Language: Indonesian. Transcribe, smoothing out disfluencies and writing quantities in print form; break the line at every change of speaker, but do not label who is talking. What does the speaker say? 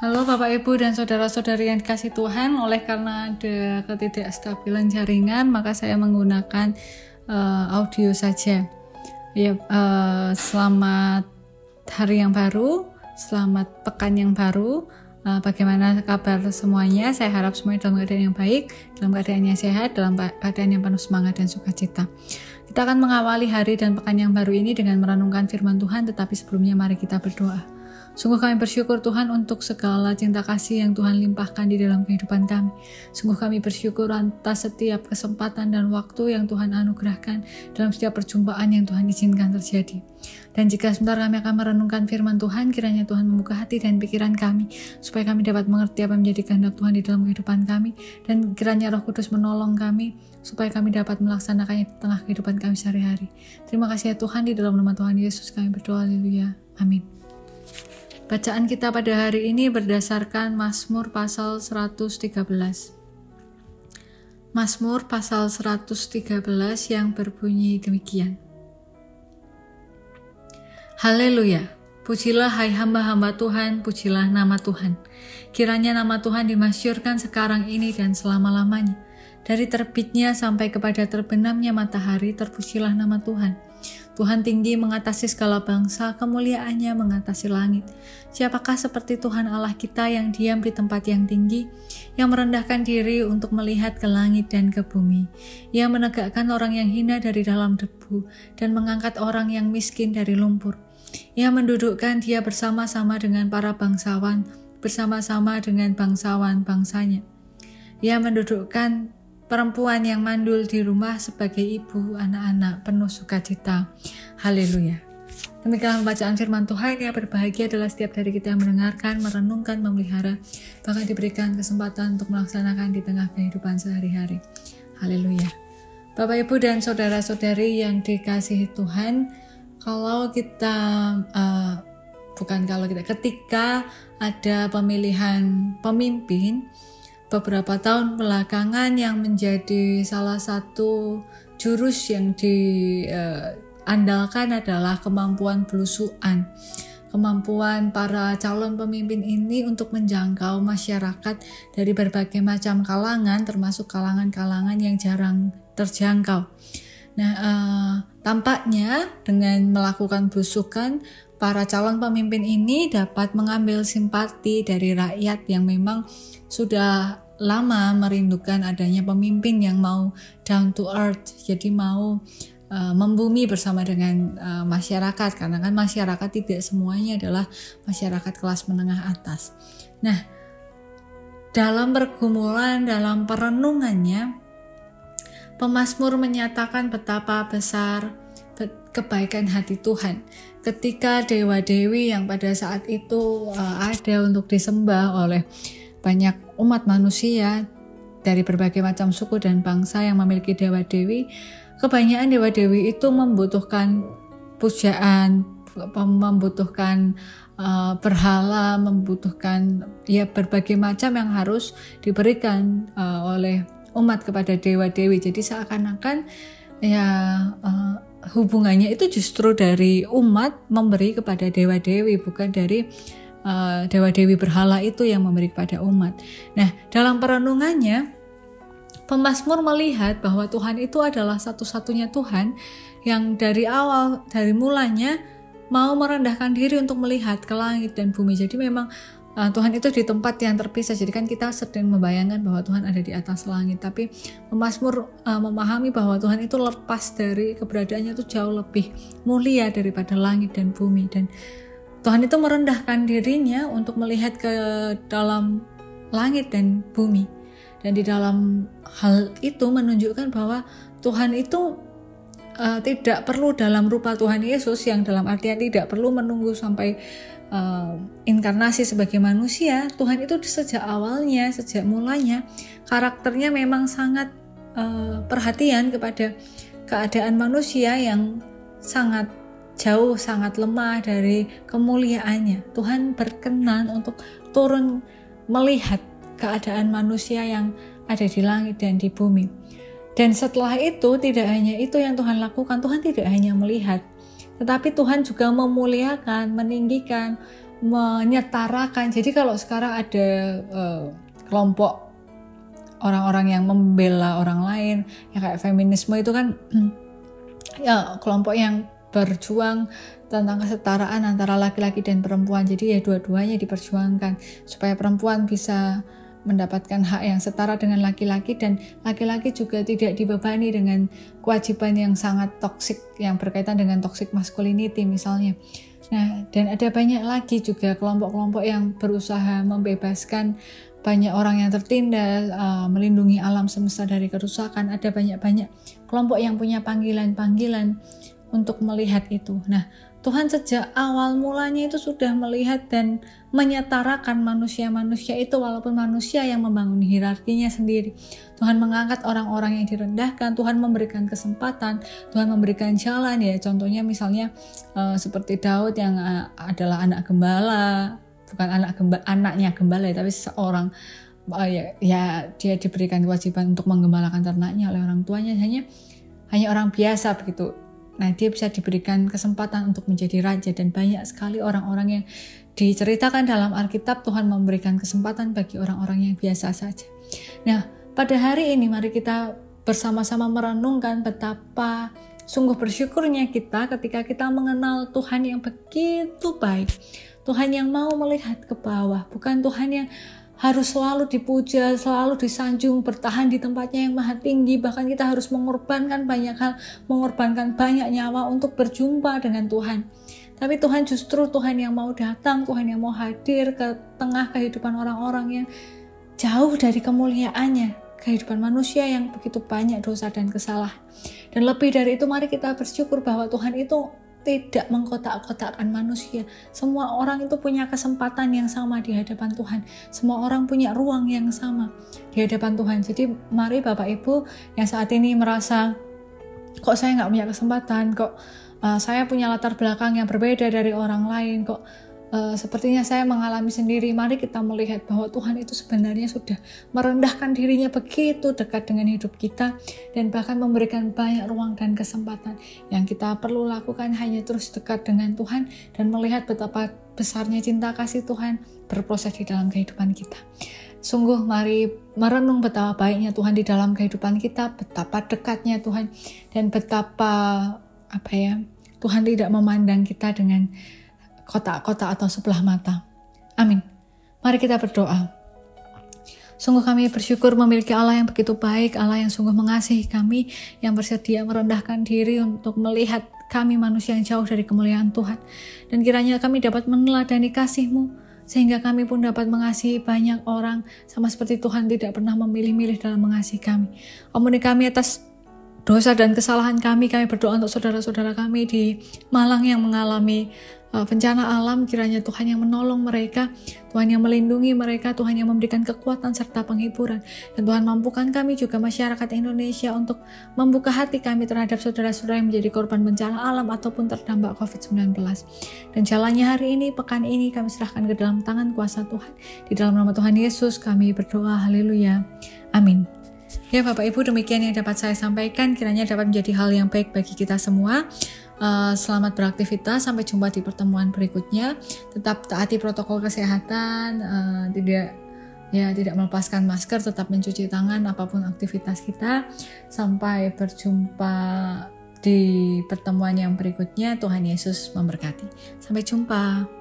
Halo Bapak Ibu dan saudara-saudari yang dikasih Tuhan, oleh karena ada ketidakstabilan jaringan, maka saya menggunakan audio saja. Selamat hari yang baru, selamat pekan yang baru. Bagaimana kabar semuanya? Saya harap semuanya dalam keadaan yang baik, dalam keadaan yang sehat, dalam keadaan yang penuh semangat dan sukacita. Kita akan mengawali hari dan pekan yang baru ini dengan merenungkan firman Tuhan, tetapi sebelumnya mari kita berdoa. Sungguh kami bersyukur Tuhan untuk segala cinta kasih yang Tuhan limpahkan di dalam kehidupan kami. Sungguh kami bersyukur atas setiap kesempatan dan waktu yang Tuhan anugerahkan dalam setiap perjumpaan yang Tuhan izinkan terjadi. Dan jika sebentar kami akan merenungkan firman Tuhan, kiranya Tuhan membuka hati dan pikiran kami, supaya kami dapat mengerti apa yang menjadi kehendak Tuhan di dalam kehidupan kami, dan kiranya Roh Kudus menolong kami, supaya kami dapat melaksanakannya di tengah kehidupan kami sehari-hari. Terima kasih ya Tuhan, di dalam nama Tuhan Yesus kami berdoa, haleluya, amin. Bacaan kita pada hari ini berdasarkan Mazmur pasal 113. Mazmur pasal 113 yang berbunyi demikian. Haleluya, pujilah hai hamba-hamba Tuhan, pujilah nama Tuhan. Kiranya nama Tuhan dimasyhurkan sekarang ini dan selama-lamanya. Dari terbitnya sampai kepada terbenamnya matahari, terpujilah nama Tuhan. Tuhan tinggi mengatasi segala bangsa, kemuliaannya mengatasi langit. Siapakah seperti Tuhan Allah kita yang diam di tempat yang tinggi, yang merendahkan diri untuk melihat ke langit dan ke bumi, yang menegakkan orang yang hina dari dalam debu, dan mengangkat orang yang miskin dari lumpur, yang mendudukkan dia bersama-sama dengan para bangsawan, bersama-sama dengan bangsawan-bangsanya, yang mendudukkan perempuan yang mandul di rumah sebagai ibu anak-anak penuh sukacita. Haleluya. Demikianlah bacaan firman Tuhan. Yang berbahagia adalah setiap dari kita yang mendengarkan, merenungkan, memelihara, bahkan diberikan kesempatan untuk melaksanakan di tengah kehidupan sehari-hari. Haleluya. Bapak Ibu dan saudara-saudari yang dikasihi Tuhan, ketika ada pemilihan pemimpin beberapa tahun belakangan, yang menjadi salah satu jurus yang diandalkan adalah kemampuan belusuan. Kemampuan para calon pemimpin ini untuk menjangkau masyarakat dari berbagai macam kalangan, termasuk kalangan-kalangan yang jarang terjangkau. Tampaknya dengan melakukan belusukan, para calon pemimpin ini dapat mengambil simpati dari rakyat yang memang sudah lama merindukan adanya pemimpin yang mau down to earth, jadi mau membumi bersama dengan masyarakat, karena kan masyarakat tidak semuanya adalah masyarakat kelas menengah atas. Nah, dalam pergumulan, dalam perenungannya, pemazmur menyatakan betapa besar kebaikan hati Tuhan ketika dewa-dewi yang pada saat itu ada untuk disembah oleh banyak umat manusia dari berbagai macam suku dan bangsa yang memiliki dewa-dewi. Kebanyakan dewa-dewi itu membutuhkan pujaan, membutuhkan berhala, membutuhkan berbagai macam yang harus diberikan oleh umat kepada dewa-dewi. Jadi seakan-akan hubungannya itu justru dari umat memberi kepada dewa-dewi, bukan dari dewa-dewi berhala itu yang memberi kepada umat. Nah, dalam perenungannya, pemazmur melihat bahwa Tuhan itu adalah satu-satunya Tuhan yang dari awal, dari mulanya mau merendahkan diri untuk melihat ke langit dan bumi. Jadi memang Tuhan itu di tempat yang terpisah. Jadi kan kita sedang membayangkan bahwa Tuhan ada di atas langit, tapi pemazmur memahami bahwa Tuhan itu lepas dari keberadaannya, itu jauh lebih mulia daripada langit dan bumi. Dan Tuhan itu merendahkan dirinya untuk melihat ke dalam langit dan bumi. Dan di dalam hal itu menunjukkan bahwa Tuhan itu tidak perlu dalam rupa Tuhan Yesus, yang dalam artian tidak perlu menunggu sampai inkarnasi sebagai manusia. Tuhan itu sejak awalnya, sejak mulanya, karakternya memang sangat perhatian kepada keadaan manusia yang sangat jauh, sangat lemah dari kemuliaannya. Tuhan berkenan untuk turun melihat keadaan manusia yang ada di langit dan di bumi. Dan setelah itu, tidak hanya itu yang Tuhan lakukan. Tuhan tidak hanya melihat, tetapi Tuhan juga memuliakan, meninggikan, menyetarakan. Jadi kalau sekarang ada kelompok orang-orang yang membela orang lain, ya kayak feminisme itu kan ya kelompok yang berjuang tentang kesetaraan antara laki-laki dan perempuan. Jadi ya dua-duanya diperjuangkan supaya perempuan bisa mendapatkan hak yang setara dengan laki-laki, dan laki-laki juga tidak dibebani dengan kewajiban yang sangat toksik yang berkaitan dengan toxic masculinity misalnya. Nah, dan ada banyak lagi juga kelompok-kelompok yang berusaha membebaskan banyak orang yang tertindas, melindungi alam semesta dari kerusakan. Ada banyak-banyak kelompok yang punya panggilan-panggilan untuk melihat itu. Nah, Tuhan sejak awal mulanya itu sudah melihat dan menyetarakan manusia-manusia itu, walaupun manusia yang membangun hierarkinya sendiri. Tuhan mengangkat orang-orang yang direndahkan, Tuhan memberikan kesempatan, Tuhan memberikan jalan ya. Contohnya misalnya seperti Daud yang adalah anak gembala, bukan anaknya gembala ya, tapi seorang ya dia diberikan kewajiban untuk menggembalakan ternaknya oleh orang tuanya, hanya orang biasa begitu. Nah, dia bisa diberikan kesempatan untuk menjadi raja, dan banyak sekali orang-orang yang diceritakan dalam Alkitab Tuhan memberikan kesempatan bagi orang-orang yang biasa saja. Nah, pada hari ini mari kita bersama-sama merenungkan betapa sungguh bersyukurnya kita ketika kita mengenal Tuhan yang begitu baik. Tuhan yang mau melihat ke bawah, bukan Tuhan yang harus selalu dipuja, selalu disanjung, bertahan di tempatnya yang maha tinggi. Bahkan kita harus mengorbankan banyak hal, mengorbankan banyak nyawa untuk berjumpa dengan Tuhan. Tapi Tuhan justru Tuhan yang mau datang, Tuhan yang mau hadir ke tengah kehidupan orang-orang yang jauh dari kemuliaannya, kehidupan manusia yang begitu banyak dosa dan kesalahan. Dan lebih dari itu, mari kita bersyukur bahwa Tuhan itu tidak mengkotak-kotakkan manusia. Semua orang itu punya kesempatan yang sama di hadapan Tuhan. Semua orang punya ruang yang sama di hadapan Tuhan. Jadi mari Bapak Ibu yang saat ini merasa, kok saya nggak punya kesempatan, kok saya punya latar belakang yang berbeda dari orang lain, kok sepertinya saya mengalami sendiri. Mari kita melihat bahwa Tuhan itu sebenarnya sudah merendahkan dirinya begitu dekat dengan hidup kita, dan bahkan memberikan banyak ruang dan kesempatan. Yang kita perlu lakukan hanya terus dekat dengan Tuhan dan melihat betapa besarnya cinta kasih Tuhan berproses di dalam kehidupan kita. Sungguh mari merenung betapa baiknya Tuhan di dalam kehidupan kita, betapa dekatnya Tuhan, dan betapa Tuhan tidak memandang kita dengan kotak-kotak atau sebelah mata. Amin. Mari kita berdoa. Sungguh kami bersyukur memiliki Allah yang begitu baik, Allah yang sungguh mengasihi kami, yang bersedia merendahkan diri untuk melihat kami manusia yang jauh dari kemuliaan Tuhan. Dan kiranya kami dapat meneladani kasih-Mu, sehingga kami pun dapat mengasihi banyak orang, sama seperti Tuhan tidak pernah memilih-milih dalam mengasihi kami. Ampuni kami atas dosa dan kesalahan kami. Kami berdoa untuk saudara-saudara kami di Malang yang mengalami bencana alam. Kiranya Tuhan yang menolong mereka, Tuhan yang melindungi mereka, Tuhan yang memberikan kekuatan serta penghiburan. Dan Tuhan mampukan kami juga masyarakat Indonesia untuk membuka hati kami terhadap saudara-saudara yang menjadi korban bencana alam ataupun terdampak COVID-19. Dan jalannya hari ini, pekan ini kami serahkan ke dalam tangan kuasa Tuhan. Di dalam nama Tuhan Yesus kami berdoa, haleluya, amin. Ya Bapak Ibu, demikian yang dapat saya sampaikan, kiranya dapat menjadi hal yang baik bagi kita semua. Selamat beraktivitas, sampai jumpa di pertemuan berikutnya. Tetap taati protokol kesehatan, tidak melepaskan masker, tetap mencuci tangan apapun aktivitas kita. Sampai berjumpa di pertemuan yang berikutnya. Tuhan Yesus memberkati. Sampai jumpa.